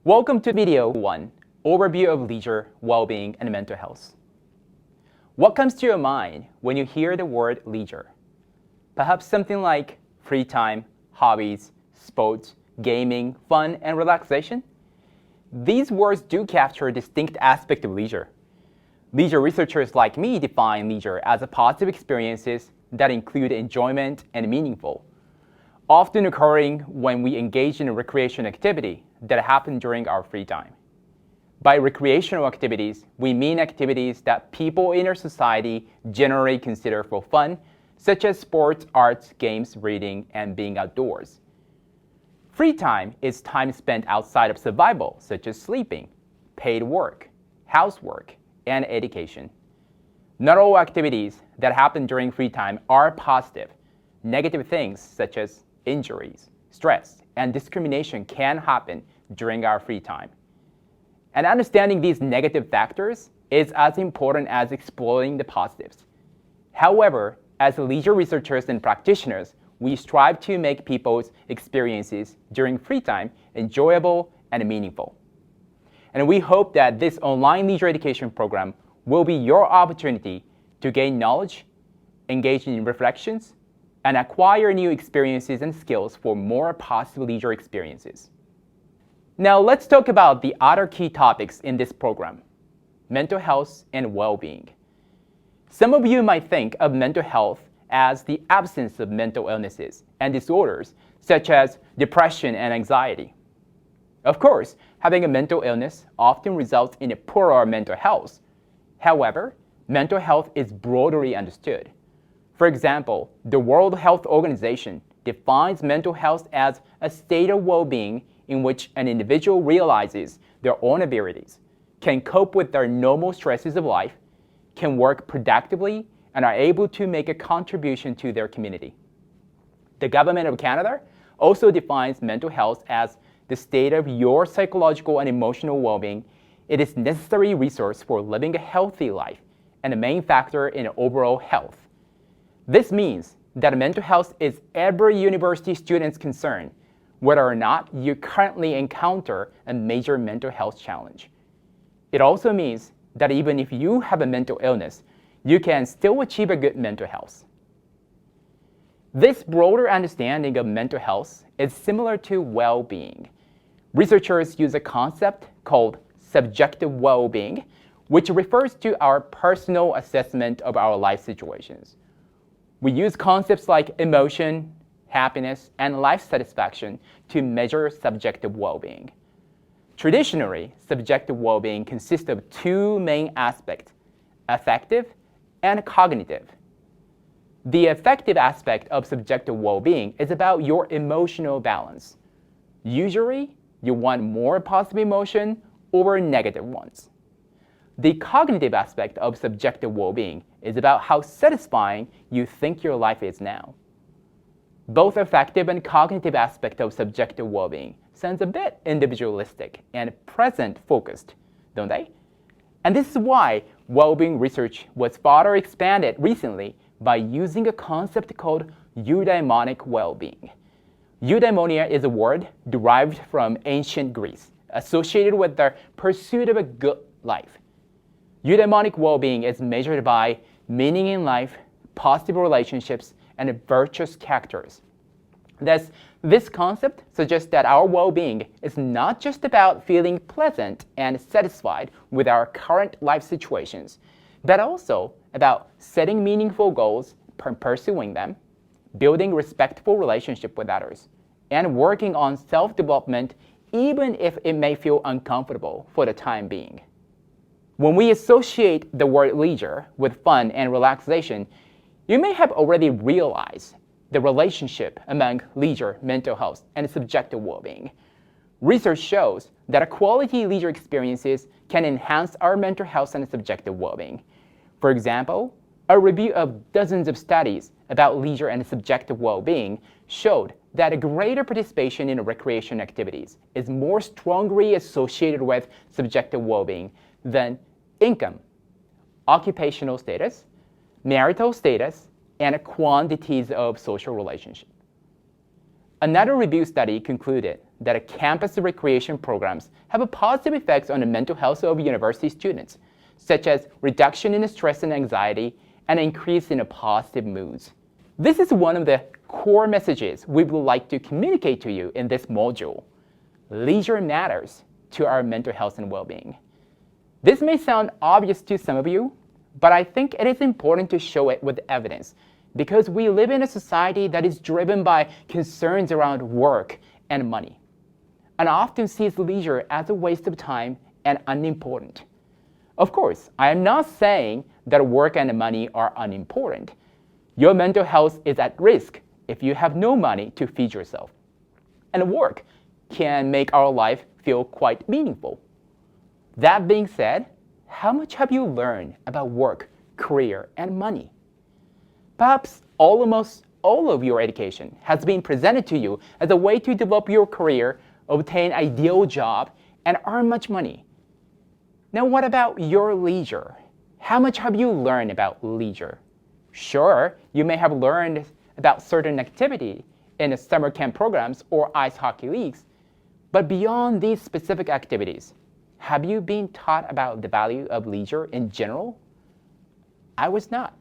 Welcome to video 1, Overview of Leisure, Well-being, and Mental Health. What comes to your mind when you hear the word leisure? Perhaps something like free time, hobbies, sports, gaming, fun, and relaxation? These words do capture a distinct aspect of leisure. Leisure researchers like me define leisure as a positive experiences that include enjoyment and meaningful, often occurring when we engage in a recreation activity that happen during our free time. By recreational activities, we mean activities that people in our society generally consider for fun, such as sports, arts, games, reading, and being outdoors. Free time is time spent outside of survival, such as sleeping, paid work, housework, and education. Not all activities that happen during free time are positive. Negative things such as injuries, stress, and discrimination can happen during our free time. And understanding these negative factors is as important as exploring the positives. However, as leisure researchers and practitioners, we strive to make people's experiences during free time enjoyable and meaningful. And we hope that this online leisure education program will be your opportunity to gain knowledge, engage in reflections, and acquire new experiences and skills for more positive leisure experiences. Now let's talk about the other key topics in this program: mental health and well-being. Some of you might think of mental health as the absence of mental illnesses and disorders such as depression and anxiety. Of course, having a mental illness often results in a poorer mental health. However, mental health is broadly understood. For example, the World Health Organization defines mental health as a state of well-being in which an individual realizes their own abilities, can cope with their normal stresses of life, can work productively, and are able to make a contribution to their community. The Government of Canada also defines mental health as the state of your psychological and emotional well-being. It is a necessary resource for living a healthy life and a main factor in overall health. This means that mental health is every university student's concern, whether or not you currently encounter a major mental health challenge. It also means that even if you have a mental illness, you can still achieve a good mental health. This broader understanding of mental health is similar to well-being. Researchers use a concept called subjective well-being, which refers to our personal assessment of our life situations. We use concepts like emotion, happiness, and life satisfaction to measure subjective well-being. Traditionally, subjective well-being consists of two main aspects: affective and cognitive. The affective aspect of subjective well-being is about your emotional balance. Usually, you want more positive emotion over negative ones. The cognitive aspect of subjective well-being is about how satisfying you think your life is now. Both affective and cognitive aspects of subjective well-being sounds a bit individualistic and present-focused, don't they? And this is why well-being research was further expanded recently by using a concept called eudaimonic well-being. Eudaimonia is a word derived from ancient Greece, associated with the pursuit of a good life. Eudaimonic well-being is measured by meaning in life, positive relationships, and virtuous characters. Thus, this concept suggests that our well-being is not just about feeling pleasant and satisfied with our current life situations, but also about setting meaningful goals, pursuing them, building respectful relationships with others, and working on self-development even if it may feel uncomfortable for the time being. When we associate the word leisure with fun and relaxation, you may have already realized the relationship among leisure, mental health, and subjective well-being. Research shows that quality leisure experiences can enhance our mental health and subjective well-being. For example, a review of dozens of studies about leisure and subjective well-being showed that a greater participation in recreation activities is more strongly associated with subjective well-being than income, occupational status, marital status, and quantities of social relationships. Another review study concluded that campus recreation programs have a positive effects on the mental health of university students, such as reduction in stress and anxiety and increase in positive moods. This is one of the core messages we would like to communicate to you in this module. Leisure matters to our mental health and well-being. This may sound obvious to some of you, but I think it is important to show it with evidence because we live in a society that is driven by concerns around work and money, and often sees leisure as a waste of time and unimportant. Of course, I am not saying that work and money are unimportant. Your mental health is at risk if you have no money to feed yourself. And work can make our life feel quite meaningful. That being said, how much have you learned about work, career, and money? Perhaps almost all of your education has been presented to you as a way to develop your career, obtain an ideal job, and earn much money. Now what about your leisure? How much have you learned about leisure? Sure, you may have learned about certain activity in the summer camp programs or ice hockey leagues, but beyond these specific activities, have you been taught about the value of leisure in general? I was not.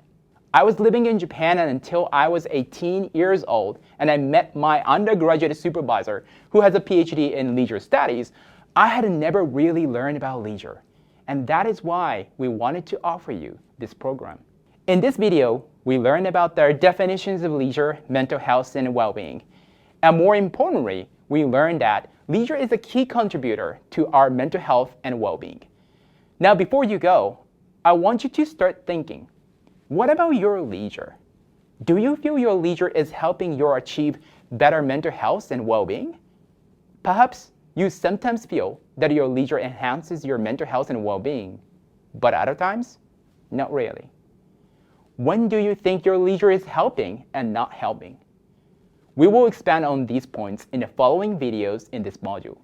I was living in Japan until I was 18 years old, and I met my undergraduate supervisor who has a PhD in leisure studies. I had never really learned about leisure, and that is why we wanted to offer you this program. In this video, we learned about the definitions of leisure, mental health, and well-being. And more importantly, we learned that leisure is a key contributor to our mental health and well-being. Now, before you go, I want you to start thinking, what about your leisure? Do you feel your leisure is helping you achieve better mental health and well-being? Perhaps you sometimes feel that your leisure enhances your mental health and well-being, but other times, not really. When do you think your leisure is helping and not helping? We will expand on these points in the following videos in this module.